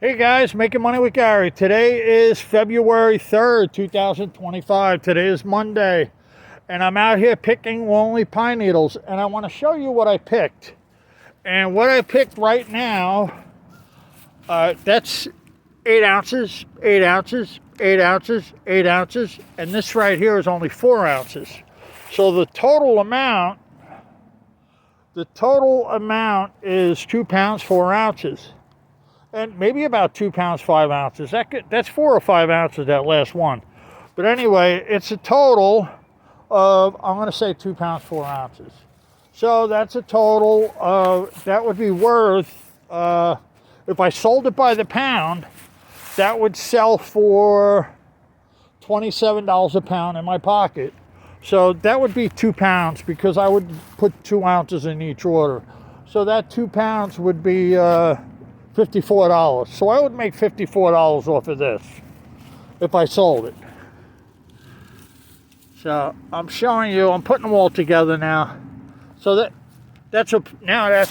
Hey guys, Making Money with Gary. Today is February 3rd, 2025. Today is Monday, and I'm out here picking lonely pine needles, and I want to show you what I picked. And what I picked right now, that's 8 ounces, 8 ounces, 8 ounces, 8 ounces, and this right here is only 4 ounces. So the total amount is 2 pounds, 4 ounces. And maybe about 2 pounds, 5 ounces. That's 4 or 5 ounces, that last one. But anyway, it's a total of, I'm going to say 2 pounds, 4 ounces. So that's a total of, that would be worth, if I sold it by the pound, that would sell for $27 a pound in my pocket. So that would be 2 pounds because I would put 2 ounces in each order. So that 2 pounds would be $54. So I would make $54 off of this if I sold it. So I'm showing you, I'm putting them all together now. So that's a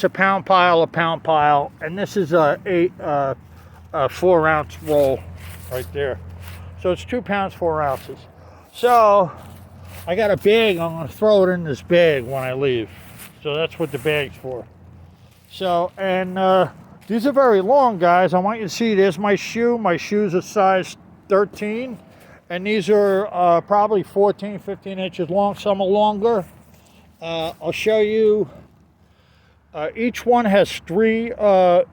pound pile, and this is a 4 ounce roll right there. So it's 2 pounds, 4 ounces. So I got a bag, I'm gonna throw it in this bag when I leave. So that's what the bag's for. So, and these are very long, guys. I want you to see, there's my shoe. My shoe's a size 13. And these are probably 14, 15 inches long. Some are longer. I'll show you. Each one has 3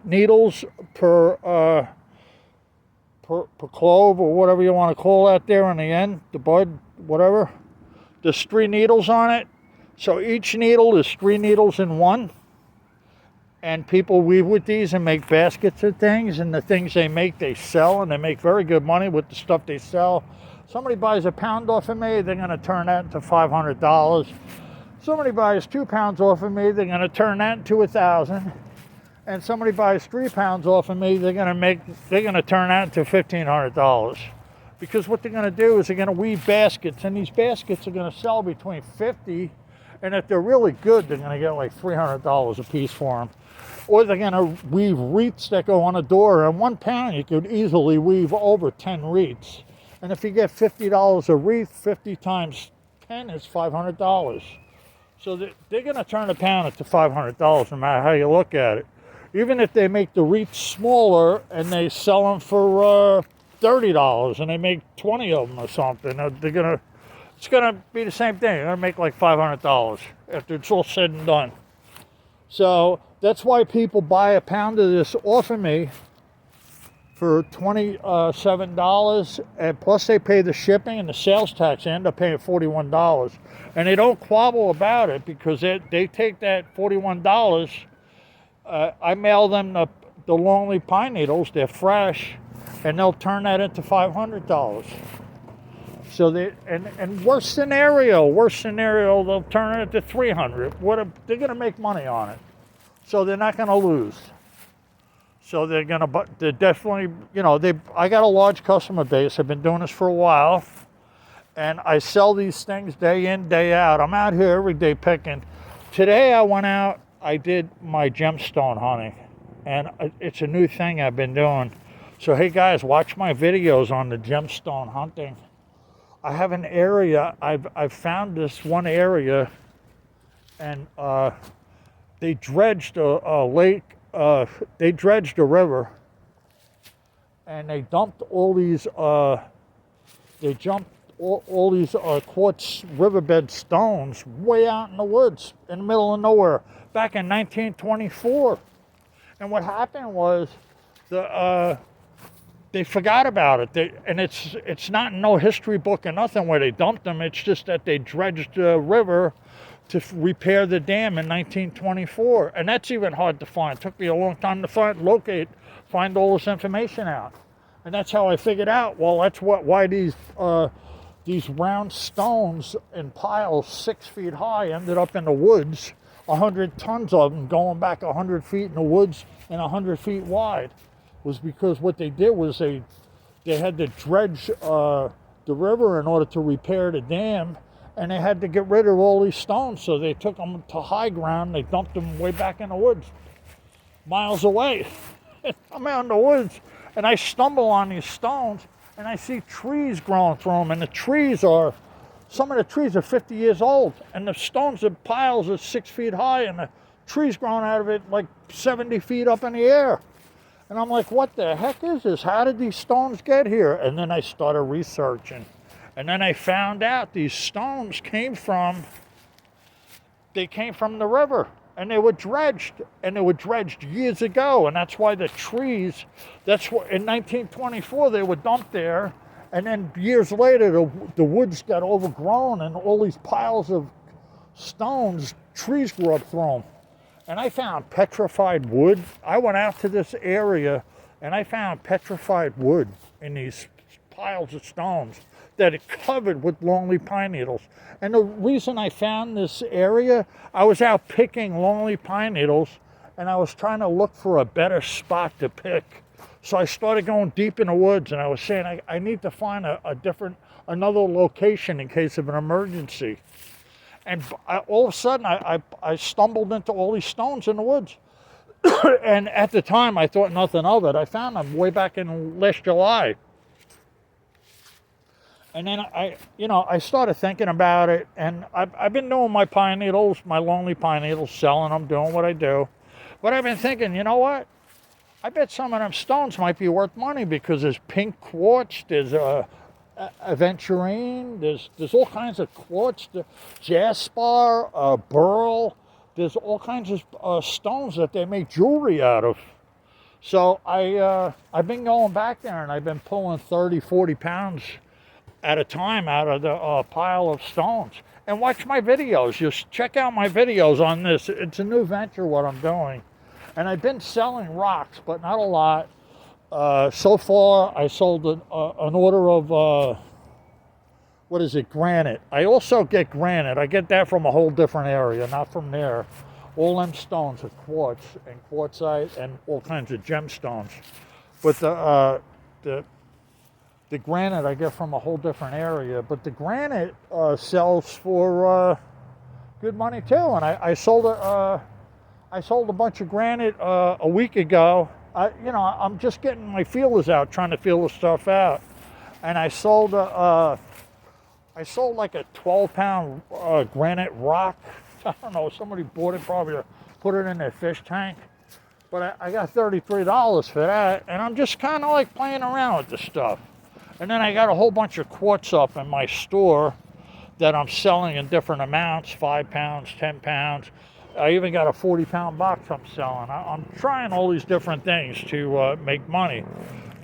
needles per clove, or whatever you want to call that there on the end, the bud, whatever. There's 3 needles on it. So each needle is 3 needles in one. And people weave with these and make baskets of things, and the things they make, they sell, and they make very good money with the stuff they sell. Somebody buys a pound off of me, they're going to turn that into $500. Somebody buys 2 pounds off of me, they're going to turn that into $1,000. And somebody buys 3 pounds off of me, they're going to turn that into $1,500. Because what they're going to do is they're going to weave baskets, and these baskets are going to sell between $50, and if they're really good, they're going to get like $300 a piece for them. Or they're going to weave wreaths that go on a door. And 1 pound, you could easily weave over 10 wreaths. And if you get $50 a wreath, 50 times 10 is $500. So they're going to turn a pound into $500 no matter how you look at it. Even if they make the wreaths smaller and they sell them for $30 and they make 20 of them or something, it's going to be the same thing. They're going to make like $500 after it's all said and done. So that's why people buy a pound of this off of me for $27, and plus they pay the shipping and the sales tax. They end up paying $41, and they don't quabble about it because they take that $41. I mail them the lonely pine needles. They're fresh, and they'll turn that into $500. So and worst scenario, they'll turn it into $300. They're going to make money on it, so they're not going to lose. So they're definitely, I got a large customer base. I've been doing this for a while, and I sell these things day in, day out. I'm out here every day picking. Today I went out, I did my gemstone hunting, and it's a new thing I've been doing. So hey guys, watch my videos on the gemstone hunting. I have an area, I've found this one area, and they dredged a lake, they dredged a river, and they dumped all these, all these quartz riverbed stones way out in the woods, in the middle of nowhere, back in 1924. And what happened was, they forgot about it. And it's not in no history book or nothing where they dumped them. It's just that they dredged the river to repair the dam in 1924. And that's even hard to find. It took me a long time to find all this information out. And that's how I figured out, well, that's why these round stones in piles 6 feet high ended up in the woods, 100 tons of them going back 100 feet in the woods and 100 feet wide. Was because what they did was they had to dredge the river in order to repair the dam, and they had to get rid of all these stones, so they took them to high ground. They dumped them way back in the woods, miles away. I'm out in the woods, And I stumble on these stones, and I see trees growing through them, and some of the trees are 50 years old, and the stones are piles are 6 feet high, and the trees growing out of it like 70 feet up in the air. And I'm like, what the heck is this? How did these stones get here? And then I started researching. And then I found out these stones came from the river. And they were dredged. And they were dredged years ago. And that's why the trees, in 1924, they were dumped there. And then years later, the woods got overgrown, and all these piles of stones, trees grew up through them. And I found petrified wood. I went out to this area, and I found petrified wood in these piles of stones that are covered with longleaf pine needles. And the reason I found this area, I was out picking longleaf pine needles, and I was trying to look for a better spot to pick. So I started going deep in the woods, and I was saying, I need to find another location in case of an emergency. And all of a sudden, I stumbled into all these stones in the woods. And at the time, I thought nothing of it. I found them way back in last July. And then I started thinking about it, and I've been doing my pine needles, my longleaf pine needles, selling them, doing what I do. But I've been thinking, you know what? I bet some of them stones might be worth money, because there's pink quartz, there's aventurine, there's all kinds of quartz, jasper, beryl. There's all kinds of stones that they make jewelry out of. So I've been going back there, and I've been pulling 30, 40 pounds at a time out of the pile of stones. And watch my videos. Just check out my videos on this. It's a new venture, what I'm doing. And I've been selling rocks, but not a lot. So far, I sold an order of, granite. I also get granite. I get that from a whole different area, not from there. All them stones are quartz and quartzite and all kinds of gemstones. But the granite I get from a whole different area. But the granite sells for good money too. And I sold a bunch of granite a week ago. I'm just getting my feelers out, trying to feel the stuff out. And I sold like a 12-pound granite rock. I don't know, somebody bought it probably to put it in their fish tank. But I got $33 for that, and I'm just kind of like playing around with this stuff. And then I got a whole bunch of quartz up in my store that I'm selling in different amounts, 5 pounds, 10 pounds. I even got a 40-pound box I'm selling. I'm trying all these different things to make money.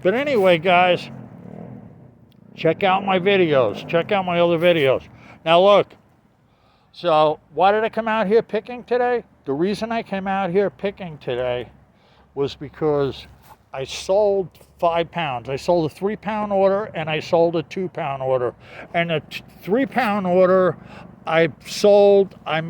But anyway, guys, check out my videos. Check out my other videos. Now, look. So, why did I come out here picking today? The reason I came out here picking today was because I sold 5 pounds. I sold a 3-pound order, and I sold a 2-pound order. And a 3-pound order I sold for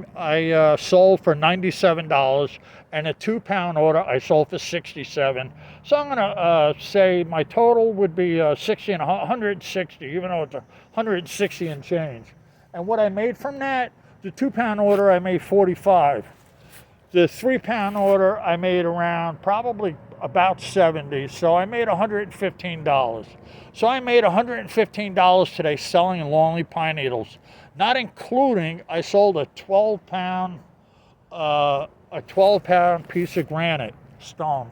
$97, and a 2-pound order I sold for $67. So I'm gonna say my total would be 60 and 160, even though it's 160 and change. And what I made from that, the 2-pound order I made 45. The 3-pound order I made around probably about 70. So I made $115. So I made $115 today selling longleaf pine needles. Not including, I sold a 12-pound piece of granite stone,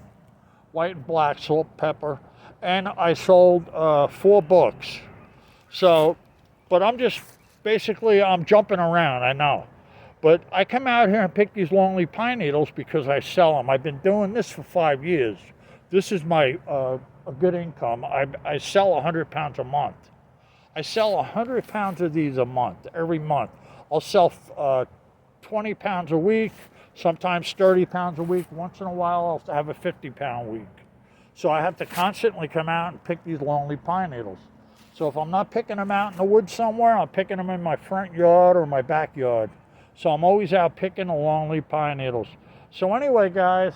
white and black, salt, pepper, and I sold 4 books. So, but I'm jumping around, I know. But I come out here and pick these longleaf pine needles because I sell them. I've been doing this for 5 years. This is my a good income. I sell 100 pounds a month. I sell 100 pounds of these a month, every month. I'll sell 20 pounds a week, sometimes 30 pounds a week. Once in a while, I'll have a 50-pound week. So I have to constantly come out and pick these longleaf pine needles. So if I'm not picking them out in the woods somewhere, I'm picking them in my front yard or my backyard. So I'm always out picking the longleaf pine needles. So anyway, guys,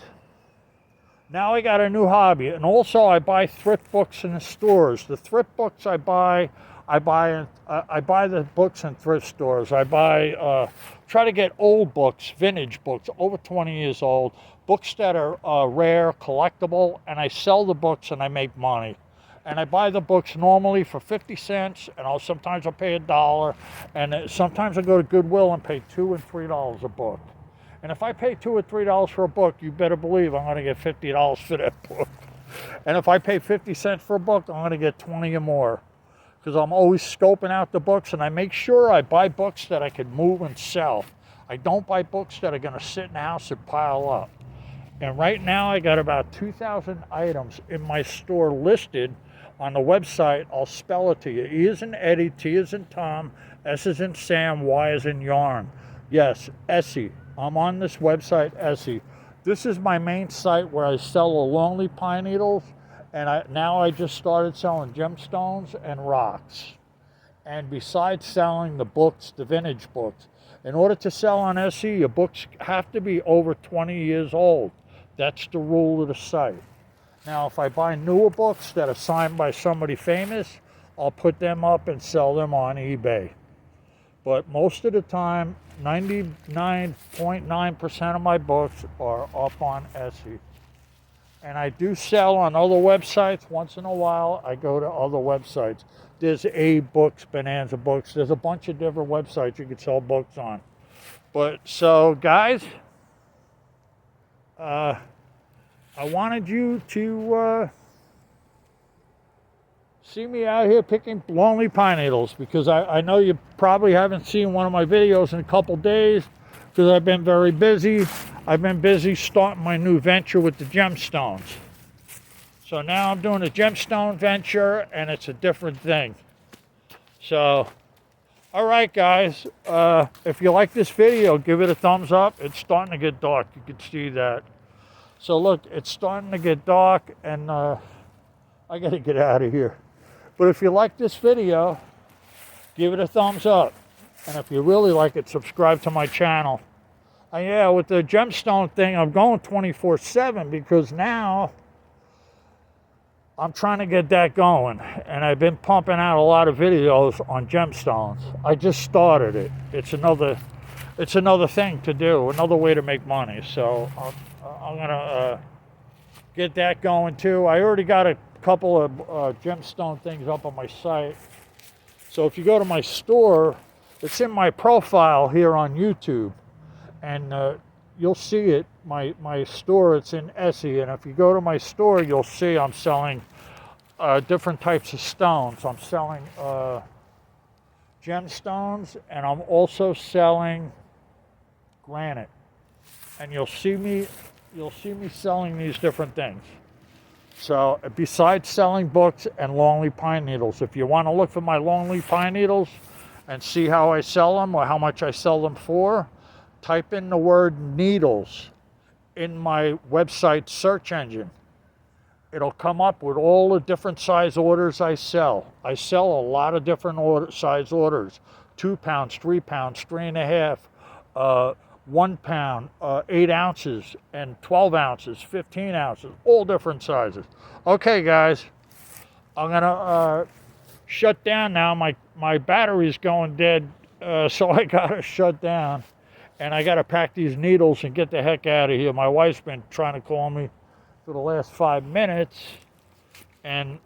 now I got a new hobby. And also I buy thrift books in the stores. The thrift books I buy the books in thrift stores. I try to get old books, vintage books, over 20 years old, books that are rare, collectible, and I sell the books and I make money. And I buy the books normally for 50 cents, and sometimes I'll pay $1, and sometimes I go to Goodwill and pay $2 and $3 a book. And if I pay $2 or $3 for a book, you better believe I'm going to get $50 for that book. And if I pay 50 cents for a book, I'm going to get 20 or more. Because I'm always scoping out the books, and I make sure I buy books that I can move and sell. I don't buy books that are going to sit in the house and pile up. And right now I got about 2,000 items in my store listed on the website. I'll spell it to you. E is in Eddie, T is in Tom, S is in Sam, Y is in Yarn. Yes, Essie. I'm on this website, Essie. This is my main site where I sell the Longleaf pine needles, and now I just started selling gemstones and rocks. And besides selling the books, the vintage books, in order to sell on Essie, your books have to be over 20 years old. That's the rule of the site. Now, if I buy newer books that are signed by somebody famous, I'll put them up and sell them on eBay. But most of the time, 99.9% of my books are up on Etsy. And I do sell on other websites. Once in a while, I go to other websites. There's Abe Books, Bonanza Books. There's a bunch of different websites you can sell books on. But so, guys, I wanted you to see me out here picking Longleaf pine needles, because I know you probably haven't seen one of my videos in a couple days because I've been very busy. I've been busy starting my new venture with the gemstones. So now I'm doing a gemstone venture, and it's a different thing. So, all right, guys, if you like this video, give it a thumbs up. It's starting to get dark. You can see that. So look, it's starting to get dark, and I got to get out of here. But if you like this video, give it a thumbs up. And if you really like it, subscribe to my channel. And yeah, with the gemstone thing, I'm going 24/7 because now I'm trying to get that going. And I've been pumping out a lot of videos on gemstones. I just started it. It's another thing to do, another way to make money. So I'm going to get that going too. I already got a couple of gemstone things up on my site. So if you go to my store, it's in my profile here on YouTube, and you'll see it. My store, it's in Essie, and if you go to my store, you'll see I'm selling different types of stones. I'm selling gemstones, and I'm also selling granite. And you'll see me selling these different things. So besides selling books and Longleaf pine needles, if you want to look for my Longleaf pine needles and see how I sell them or how much I sell them for, type in the word needles in my website search engine. It'll come up with all the different size orders I sell. I sell a lot of different size orders. 2 pounds, 3 pounds, 3.5, 1 pound, 8 ounces, and 12 ounces, 15 ounces, all different sizes. Okay, guys, I'm gonna shut down now. My battery's going dead, so I gotta shut down, and I gotta pack these needles and get the heck out of here. My wife's been trying to call me for the last 5 minutes, and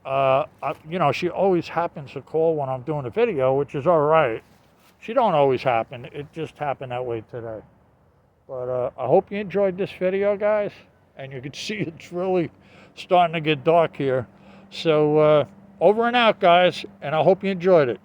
you know, she always happens to call when I'm doing a video, which is all right. She don't always happen. It just happened that way today. But I hope you enjoyed this video, guys. And you can see it's really starting to get dark here. So over and out, guys. And I hope you enjoyed it.